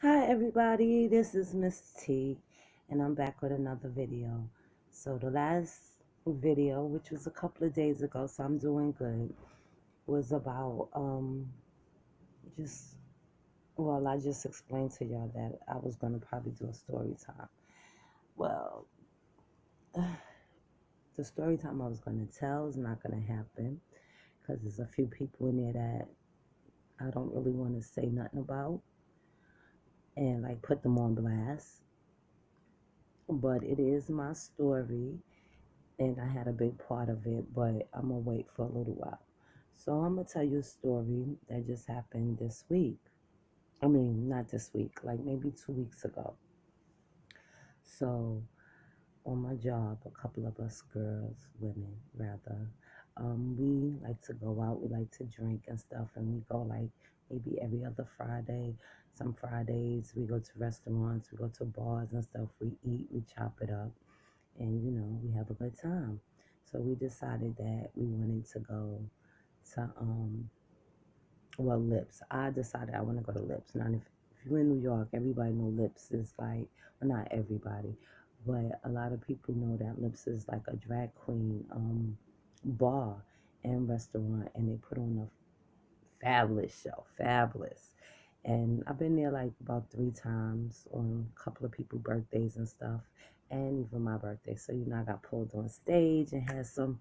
Hi everybody, this is Miss T and I'm back with another video. So the last video, which was a couple of days ago, so I'm doing good, was about just I just explained to y'all that I was gonna probably do a story time. Well, the story time I was gonna tell is not gonna happen because there's a few people in there that I don't really want to say nothing about and like put them on blast. But it is my story and I had a big part of it, but I'm gonna wait for a little while. So I'm gonna tell you a story that just happened this week. I mean, not this week, like maybe 2 weeks ago. So on my job, a couple of us girls, women rather, we like to go out. We like to drink and stuff, and we go like maybe every other Friday. Some Fridays we go to restaurants, we go to bars and stuff. We eat, we chop it up, and we have a good time. So we decided that we wanted to go to Lips. I decided I want to go to Lips. Now if you're in New York, everybody know Lips is like, well, not everybody, but a lot of people know that Lips is like a drag queen bar and restaurant, and they put on a fabulous show, fabulous. And I've been there like about 3 times on a couple of people's birthdays and stuff, and even my birthday. So I got pulled on stage and had some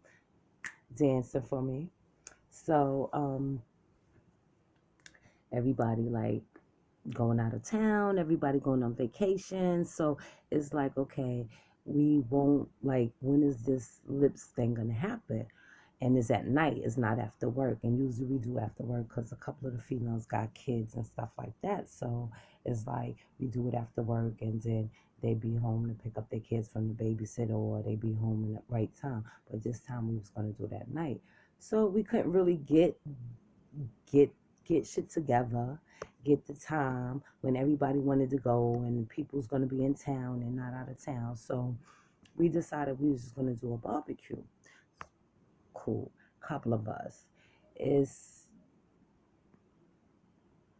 dancing for me. So everybody like going out of town, everybody going on vacation. So it's like, okay, we won't like, when is this lips thing gonna happen? And it's at night, it's not after work. And usually we do after work because a couple of the females got kids and stuff like that. So it's like we do it after work, and then they be home to pick up their kids from the babysitter, or they be home in the right time. But this time we was gonna do it at night. So we couldn't really get get shit together, get the time when everybody wanted to go and people's gonna be in town and not out of town. So we decided we was just gonna do a barbecue. Cool. Couple of us. It's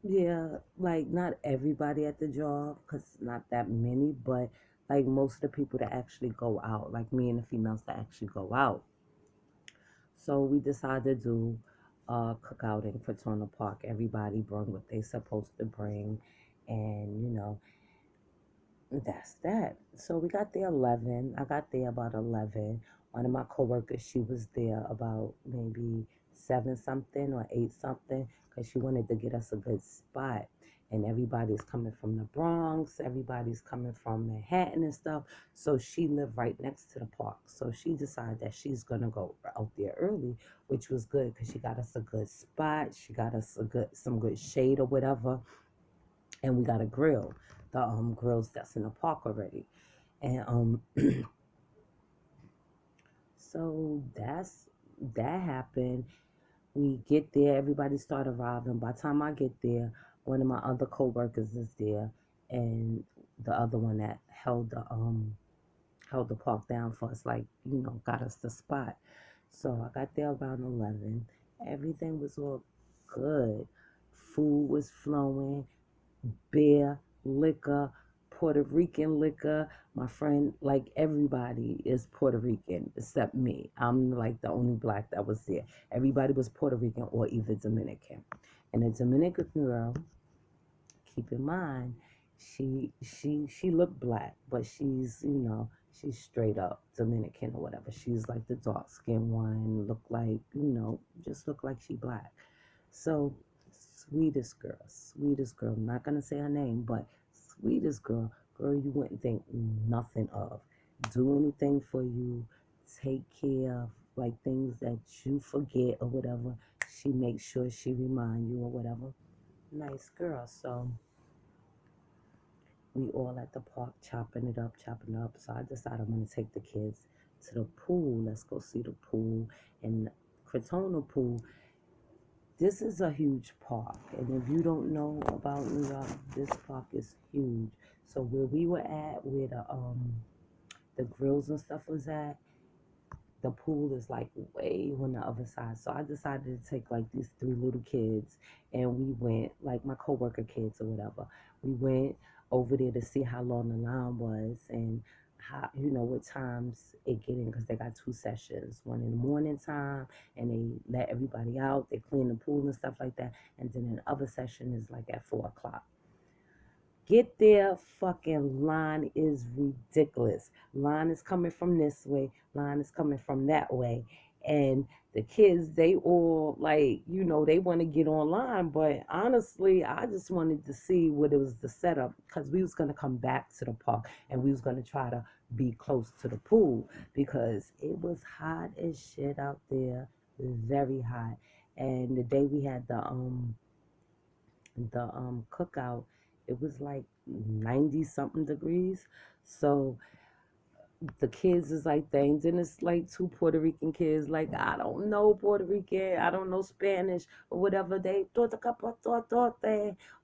yeah, like not everybody at the job because not that many, but like most of the people that actually go out, like me and the females that actually go out. So we decided to do a cookout in Crotona Park. Everybody brought what they supposed to bring, and that's that. So we got there 11. I got there about 11. One of my coworkers, she was there about maybe 7 something or 8 something because she wanted to get us a good spot. And everybody's coming from the Bronx, everybody's coming from Manhattan and stuff. So she lived right next to the park. So she decided that she's gonna go out there early, which was good because she got us a good spot. She got us some good shade or whatever, and we got a grill. The grills that's in the park already, and so that happened. We get there, everybody start arriving. By the time I get there, one of my other coworkers is there, and the other one that held the park down for us, like got us the spot. So I got there around 11. Everything was all good. Food was flowing, beer, liquor, Puerto Rican liquor. My friend, like everybody is Puerto Rican except me. I'm like the only black that was there. Everybody was Puerto Rican or either Dominican. And the Dominican girl, keep in mind, she looked black, but she's straight up Dominican or whatever. She's like the dark skinned one, look like just look like she black. So sweetest girl. I'm not gonna say her name, but sweetest girl you wouldn't think nothing of. Do anything for you, take care of like things that you forget or whatever. She makes sure she remind you or whatever. Nice girl. So we all at the park chopping it up, chopping it up. So I decided I'm gonna take the kids to the pool. Let's go see the pool. And Crotona Pool, this is a huge park, and if you don't know about New York, this park is huge. So where we were at, where the grills and stuff was at, the pool is like way on the other side. So I decided to take like these three little kids, and we went, like my coworker kids or whatever. We went over there to see how long the line was, and how, what times it get in, because they got two sessions, one in the morning time, and they let everybody out, they clean the pool and stuff like that, and then the other session is like at 4 o'clock. Get there, fucking line is ridiculous. Line is coming from this way, line is coming from that way. And the kids, they all like, they want to get online. But honestly, I just wanted to see what it was the setup, because we was gonna come back to the park and we was gonna try to be close to the pool, because it was hot as shit out there, very hot. And the day we had the cookout, it was like 90 something degrees. So the kids is like things, and it's like two Puerto Rican kids, like, I don't know Puerto Rican, I don't know Spanish or whatever. They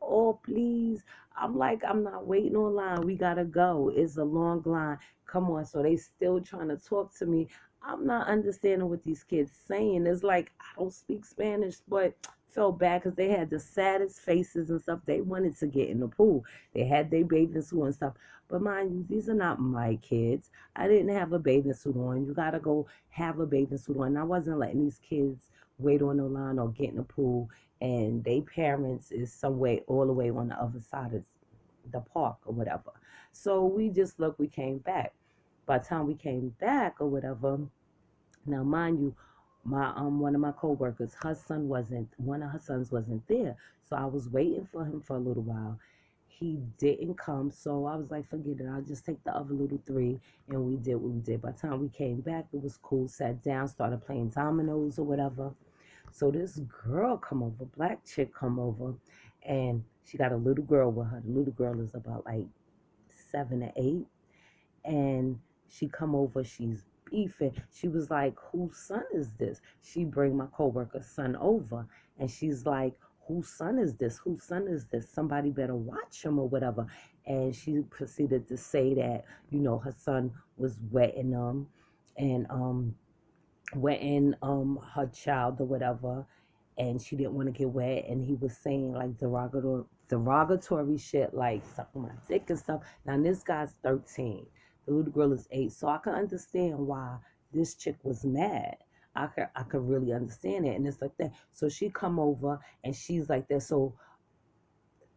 oh please. I'm like, I'm not waiting on line, we gotta go, it's a long line, come on. So they still trying to talk to me. I'm not understanding what these kids saying. It's like, I don't speak Spanish, but felt bad because they had the saddest faces and stuff. They wanted to get in the pool, they had their bathing suit and stuff. But mind you, these are not my kids. I didn't have a bathing suit on. You gotta go have a bathing suit on. I wasn't letting these kids wait on the line or get in the pool, and they parents is some way all the way on the other side of the park or whatever. So we just look. We came back. By the time we came back or whatever, now mind you, my one of my coworkers, one of her sons wasn't there. So I was waiting for him for a little while. He didn't come, so I was like, forget it. I'll just take the other little three, and we did what we did. By the time we came back, it was cool. Sat down, started playing dominoes or whatever. So this girl come over, black chick come over, and she got a little girl with her. The little girl is about like 7 or 8, and she come over, she's beefing. She was like, whose son is this? She bring my coworker's son over, and she's like, whose son is this? Whose son is this? Somebody better watch him or whatever. And she proceeded to say that, her son was wetting them, and wetting her child or whatever, and she didn't want to get wet, and he was saying like derogatory shit, like sucking my dick and stuff. Now this guy's 13, the little girl is 8, so I can understand why this chick was mad. I could really understand it, and it's like that. So she come over and she's like that. So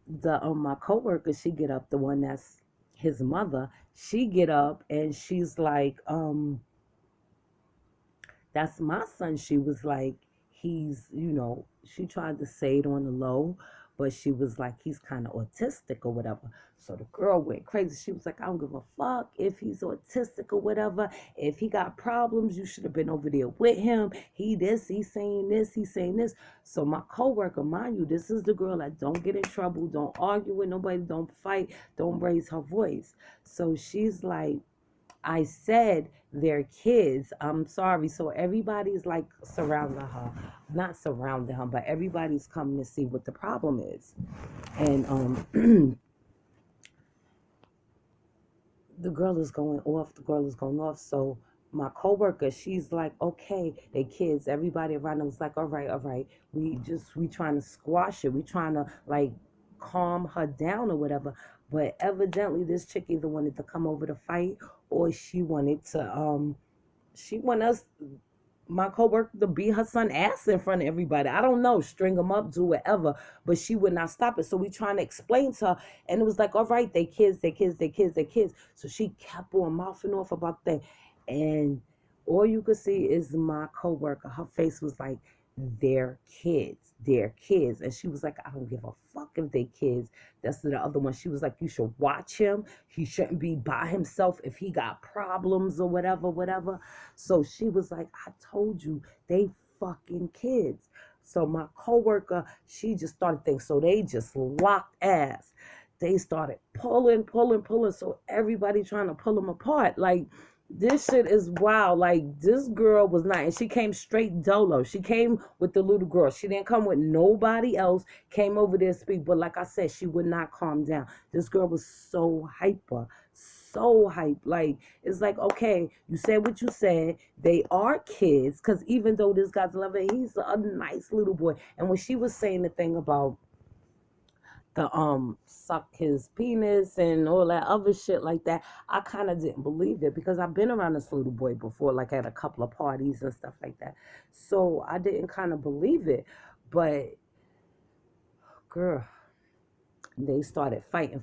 the my coworker, she get up, the one that's his mother, she get up and she's like, that's my son. She was like, she tried to say it on the low, but she was like, he's kind of autistic or whatever. So the girl went crazy. She was like, I don't give a fuck if he's autistic or whatever. If he got problems, you should have been over there with him. He's saying this, he's saying this. So my coworker, mind you, this is the girl that don't get in trouble, don't argue with nobody, don't fight, don't raise her voice. So she's like, I said they're kids. I'm sorry. So everybody's like surrounding her. Not surrounding her, but everybody's coming to see what the problem is. And the girl is going off. The girl is going off. So my coworker, she's like, okay, they kids. Everybody around them was like, all right, all right. We trying to squash it. We trying to like calm her down or whatever. But evidently this chick either wanted to come over to fight, or she want us, my coworker, to beat her son ass in front of everybody. I don't know, string him up, do whatever, but she would not stop it. So we trying to explain to her, and it was like, all right, they kids, they kids, they kids, they kids. So she kept on mouthing off about that, and all you could see is my coworker. Her face was like, they're kids, and she was like, I don't give a fuck if they kids. That's the other one. She was like, you should watch him. He shouldn't be by himself if he got problems or whatever, whatever. So she was like, I told you, they fucking kids. So my coworker, she just started thinking, so they just locked ass. They started pulling. So everybody trying to pull them apart. Like, This shit is wild. Like, this girl was not, and she came straight dolo. She came with the little girl. She didn't come with nobody else. Came over there to speak, but like I said, she would not calm down. This girl was so hyper, so hype. Like, it's like, okay, you said what you said. They are kids, because even though this guy's 11, he's a nice little boy. And when she was saying the thing about the suck his penis and all that other shit like that, I kind of didn't believe it because I've been around this little boy before, like at a couple of parties and stuff like that. So I didn't kind of believe it. But girl, they started fighting.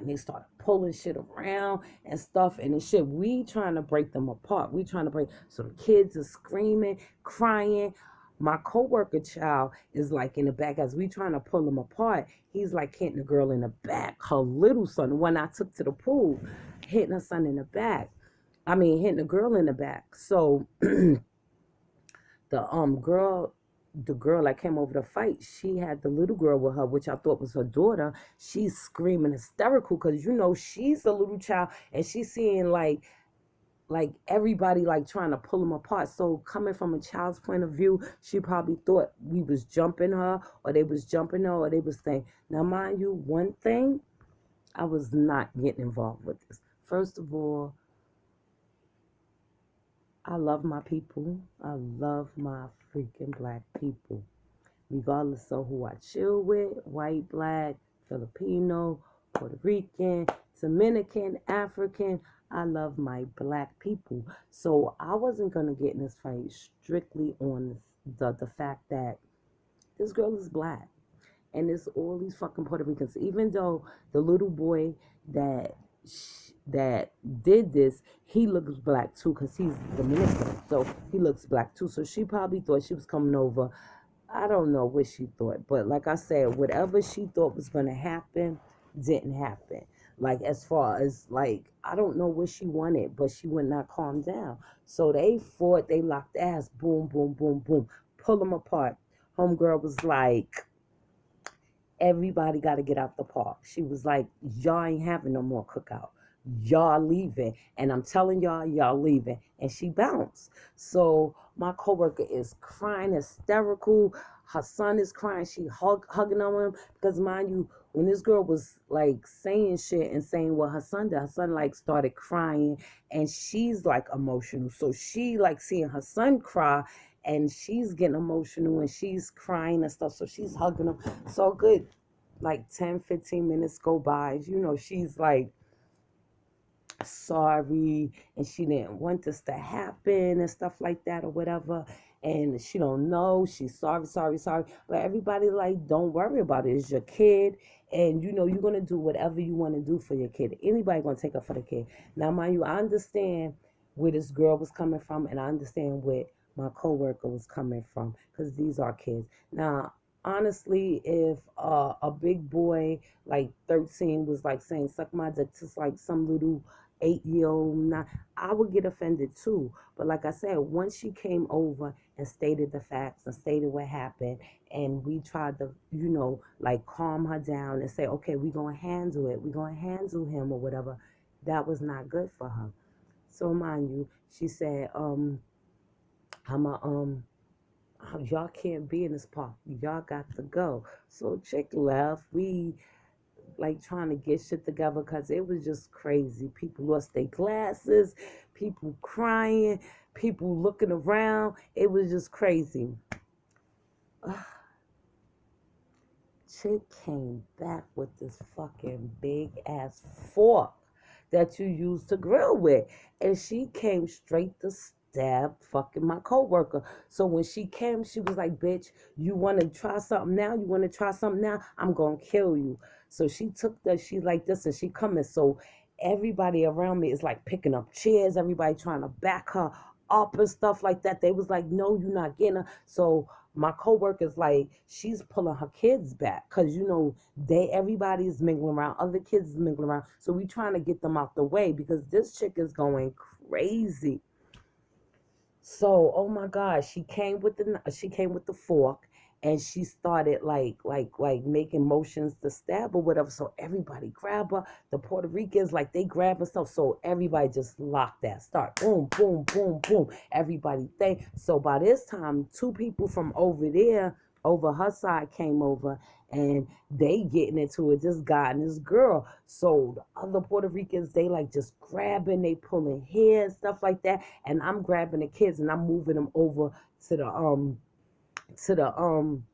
They started pulling shit around and stuff and the shit. We trying to break them apart. We trying to break. So the kids are screaming, crying. My coworker child is like in the back as we trying to pull them apart. He's like hitting the girl in the back. Her little son, the one I took to the pool, hitting her son in the back. I mean, hitting the girl in the back. So the girl, the girl that came over to fight, she had the little girl with her, which I thought was her daughter. She's screaming hysterical because she's a little child and she's seeing like everybody like trying to pull them apart. So coming from a child's point of view, she probably thought we was jumping her or they was jumping her or they was saying. Now mind you, one thing, I was not getting involved with this. First of all, I love my people. I love my freaking black people. Regardless of who I chill with, white, black, Filipino, Puerto Rican, Dominican, African, I love my black people. So I wasn't gonna get in this fight strictly on the fact that this girl is black and it's all these fucking Puerto Ricans. Even though the little boy that that did this, he looks black too, cause he's Dominican, so he looks black too. So she probably thought she was coming over. I don't know what she thought, but like I said, whatever she thought was gonna happen didn't happen. Like as far as like I don't know what she wanted, but she would not calm down. So they fought, they locked ass, boom, boom, boom, boom, pull them apart. Homegirl was like, everybody got to get out the park. She was like, y'all ain't having no more cookout. Y'all leaving. And I'm telling y'all leaving. And she bounced. So my coworker is crying, hysterical. Her son is crying. She hugging on him. Because mind you, when this girl was like saying shit and saying what her son did, her son like started crying and she's like emotional. So she like seeing her son cry and she's getting emotional and she's crying and stuff. So she's hugging him. So good, like 10, 15 minutes go by. She's like sorry and she didn't want this to happen and stuff like that or whatever. And she don't know. She's sorry. But everybody like, don't worry about it. It's your kid. And you're gonna do whatever you want to do for your kid. Anybody gonna take up for the kid. Now mind you, I understand where this girl was coming from and I understand where my coworker was coming from. Because these are kids. Now honestly, if a big boy like 13 was like saying suck my dick to like some little 8-year old, I would get offended too. But like I said, once she came over and stated the facts and stated what happened, and we tried to, like calm her down and say, okay, we're going to handle it. We're going to handle him or whatever. That was not good for her. So mind you, she said, I'm a, y'all can't be in this park. Y'all got to go. So chick left. We like trying to get shit together because it was just crazy. People lost their glasses, people crying, people looking around. It was just crazy. Chick came back with this fucking big ass fork that you use to grill with. And she came straight to stab fucking my coworker. So when she came, she was like, bitch, you want to try something now? You want to try something now? I'm going to kill you. So she took she like this and she coming. So everybody around me is like picking up chairs. Everybody trying to back her up and stuff like that. They was like, no, you're not getting her. So my coworker's like, she's pulling her kids back because everybody's mingling around, other kids is mingling around. So we trying to get them out the way because this chick is going crazy. So oh my God, she came with the fork and she started like making motions to stab or whatever. So everybody grab her. The Puerto Ricans, like, they grab and stuff. So everybody just locked that. Start boom, boom, boom, boom. Everybody think. So by this time, two people from over there, over her side, came over, and they getting into it, this guy and this girl. So the other Puerto Ricans, they like just grabbing, they pulling hair and stuff like that. And I'm grabbing the kids and I'm moving them over to to the um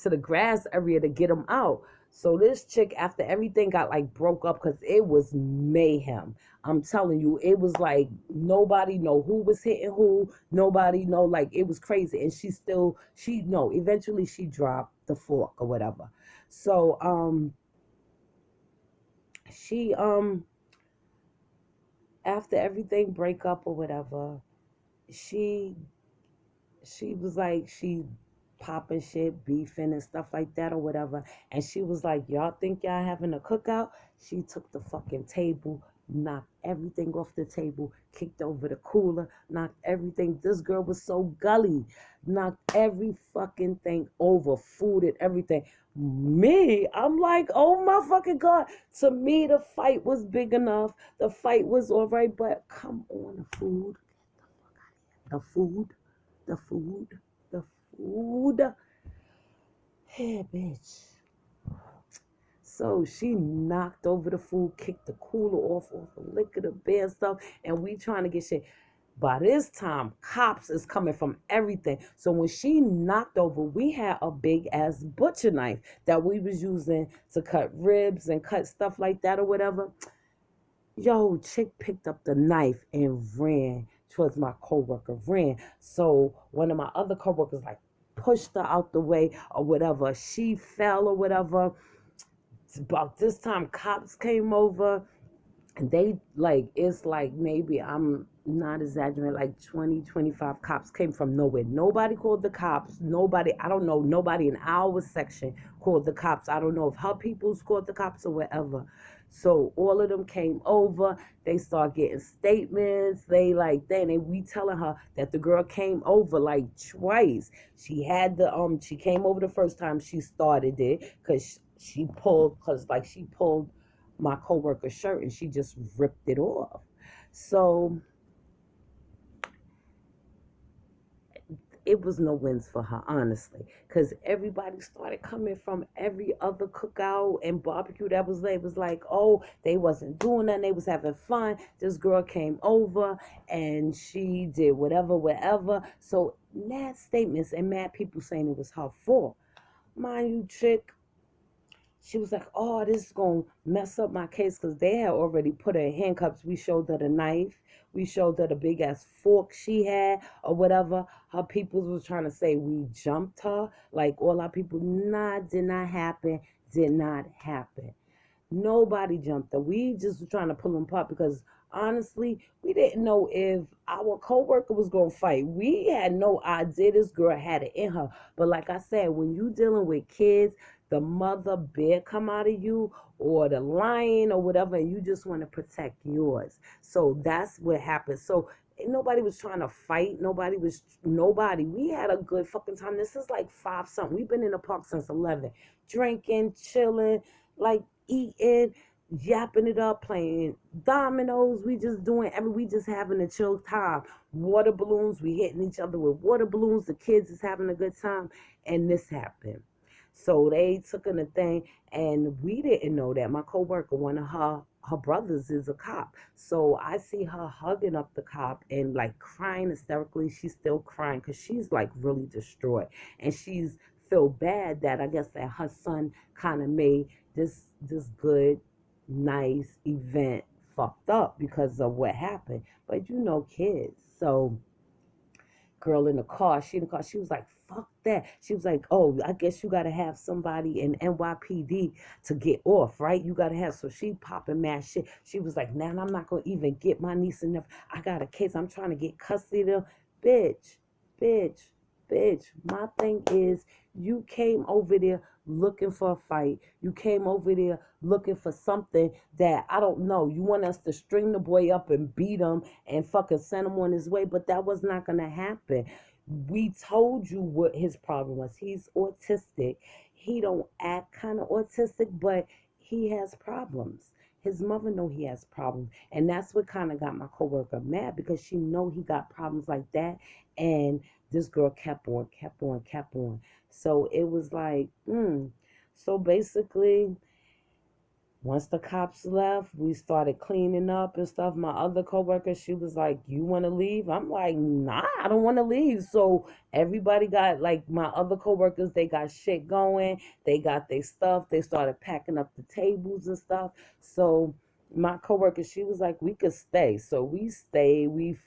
the grass area to get them out. So this chick, after everything got like broke up, because it was mayhem. I'm telling you, it was like nobody know who was hitting who. Nobody know, like, it was crazy. And she no, eventually she dropped the fork or whatever. So she after everything break up or whatever, she she was like, she popping shit, beefing and stuff like that or whatever. And she was like, y'all think y'all having a cookout? She took the fucking table, knocked everything off the table, kicked over the cooler, knocked everything. This girl was so gully, knocked every fucking thing over, food and everything. Me, I'm like, oh my fucking God. To me, the fight was big enough. The fight was all right, but come on, the food, the food, the food. Hey, bitch. So she knocked over the food, kicked the cooler off the liquor, the beer stuff, and we trying to get shit. By this time, cops is coming from everything. So when she knocked over, we had a big ass butcher knife that we was using to cut ribs and cut stuff like that or whatever. Yo, chick picked up the knife and ran towards my coworker, ran. So one of my other coworkers like pushed her out the way or whatever. She fell or whatever. About this time, cops came over, and they like, it's like, maybe I'm not exaggerating, like 20, 25 cops came from nowhere. Nobody called the cops. Nobody, I don't know, nobody in our section called the cops. I don't know if her people's called the cops or whatever. So all of them came over. They start getting statements. They like, then we telling her that the girl came over like twice. She had she came over the first time. She started it because she pulled my coworker's shirt and she just ripped it off. So it was no wins for her, honestly, because everybody started coming from every other cookout and barbecue that was there. It was like, oh, they wasn't doing that, they was having fun. This girl came over and she did whatever, whatever. So mad statements and mad people saying it was her fault. Mind you, chick, she was like, oh, this is going to mess up my case, because they had already put her in handcuffs. We showed her the knife. We showed her the big ass fork she had or whatever. Her people was trying to say we jumped her. Like, all our people, nah, did not happen. Did not happen. Nobody jumped her. We just were trying to pull them apart because honestly, we didn't know if our coworker was gonna fight. We had no idea this girl had it in her. But like I said, when you dealing with kids, the mother bear come out of you or the lion or whatever, and you just want to protect yours. So that's what happened. So nobody was trying to fight. Nobody. We had a good fucking time. This is like 5 something. We've been in the park since 11, drinking, chilling, like eating, yapping it up, playing dominoes. We just having a chill time. Water balloons, we hitting each other with water balloons. The kids is having a good time, and this happened. So they took in the thing, and we didn't know that. My coworker, one of her brothers is a cop. So I see her hugging up the cop and like crying hysterically. She's still crying because she's like really distraught. And she's feel bad that I guess that her son kind of made this good, nice event fucked up because of what happened. But you know, kids. So girl in the car, she was like, fuck that. She was like, oh, I guess you gotta have somebody in NYPD to get off, right? You gotta have, so she popping mad shit. She was like, nah, I'm not gonna even get my niece enough. I got a case, I'm trying to get custody of them. Bitch, bitch, bitch. My thing is, you came over there looking for a fight. You came over there looking for something that, I don't know. You want us to string the boy up and beat him and fucking send him on his way, but that was not gonna happen. We told you what his problem was. He's autistic. He don't act kind of autistic, but he has problems. His mother know he has problems, and that's what kind of got my coworker mad because she know he got problems like that, and this girl kept on, kept on, kept on. So it was like, So basically, once the cops left, we started cleaning up and stuff. My other coworker, she was like, "You want to leave?" I'm like, "Nah, I don't want to leave." So everybody got like my other coworkers, they got shit going. They got their stuff. They started packing up the tables and stuff. So my coworker, she was like, "We could stay." So we stayed. We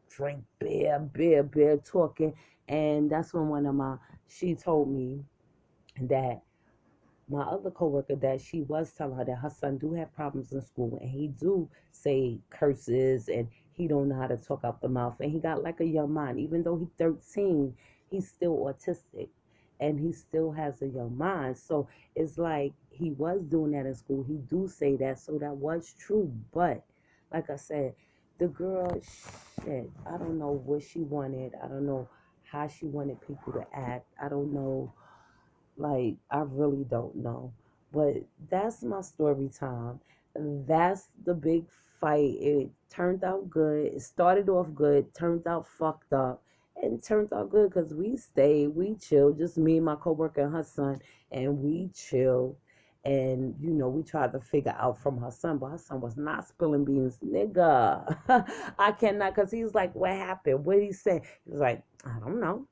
drank beer, talking, and that's when one of my she told me that my other coworker that she was telling her that her son do have problems in school and he do say curses and he don't know how to talk out the mouth and he got like a young mind even though he's 13 he's still autistic and he still has a young mind so it's like he was doing that in school he do say that so that was true but like I said the girl shit I don't know what she wanted I don't know how she wanted people to act I don't know like, I really don't know. But that's my story time. That's the big fight. It turned out good. It started off good, turned out fucked up, and turned out good because we stayed, we chilled, just me and my coworker and her son, and we chilled. And we tried to figure out from her son, but her son was not spilling beans, nigga. I cannot, cause he's like, "What happened? What did he say?" He was like, "I don't know."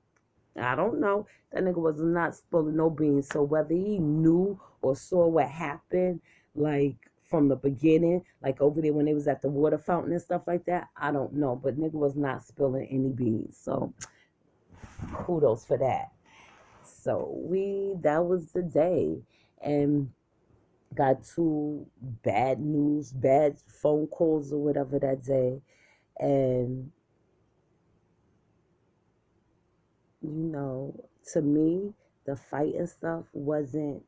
I don't know. That nigga was not spilling no beans. So whether he knew or saw what happened, like from the beginning, like over there when they was at the water fountain and stuff like that, I don't know. But nigga was not spilling any beans. So kudos for that. So that was the day. And got two bad news, bad phone calls or whatever that day. And to me, the fight and stuff wasn't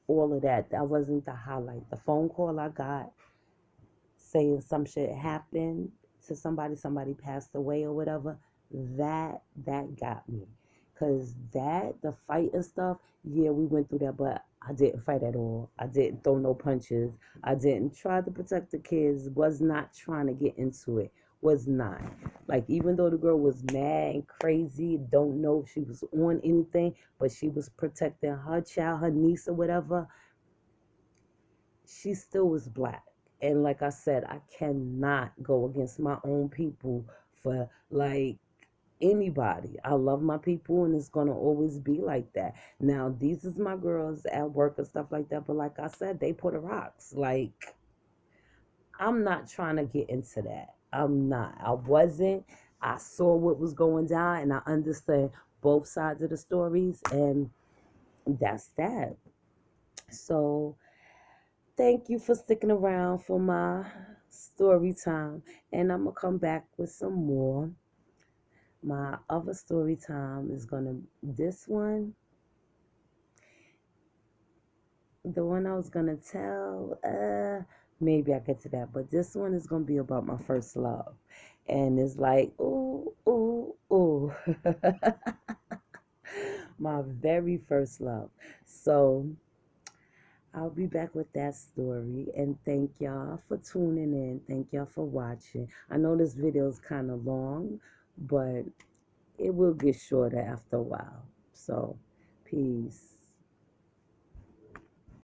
all of that. That wasn't the highlight. The phone call I got saying some shit happened to somebody passed away or whatever, that got me. Cause the fight and stuff, yeah, we went through that, but I didn't fight at all. I didn't throw no punches. I didn't try to protect the kids. Was not trying to get into it. Was not. Like even though the girl was mad and crazy, don't know if she was on anything, but she was protecting her child, her niece or whatever she still was black. And like I said, I cannot go against my own people for like anybody. I love my people and it's gonna always be like that. Now these is my girls at work and stuff like that, but like I said, they put a rocks. Like I'm not trying to get into that. I'm not. I wasn't. I saw what was going down and I understand both sides of the stories and that's that. So thank you for sticking around for my story time. And I'm going to come back with some more. My other story time is going to, this one, the one I was going to tell, maybe I get to that. But this one is going to be about my first love. And it's like, ooh, ooh, ooh. My very first love. So I'll be back with that story and thank y'all for tuning in. Thank y'all for watching. I know this video is kind of long, but it will get shorter after a while. So, peace.